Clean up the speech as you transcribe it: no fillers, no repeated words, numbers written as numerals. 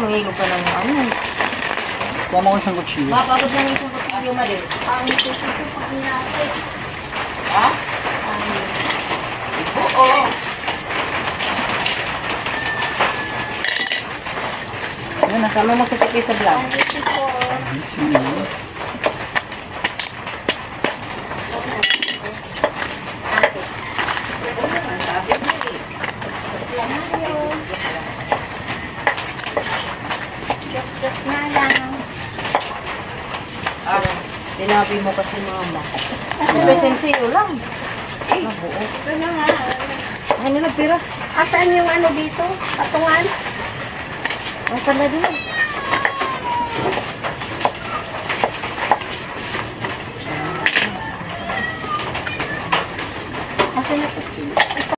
mangilo ka ng ano. Kuha mo isang kutsilyo. Mapagod lang yung kutsilyo, Mali. Ang ito po pag natin. Ha? Oo. Ano, nasama mo sa tiki sa vlog? Ang ito po. Sige. Dot na lang. Sinabi mo kasi mama. Presensiyo lang. Nabuo. Ito na nga. Ay, nila pira. Asan yung ano dito? Patungan? Ang pala din.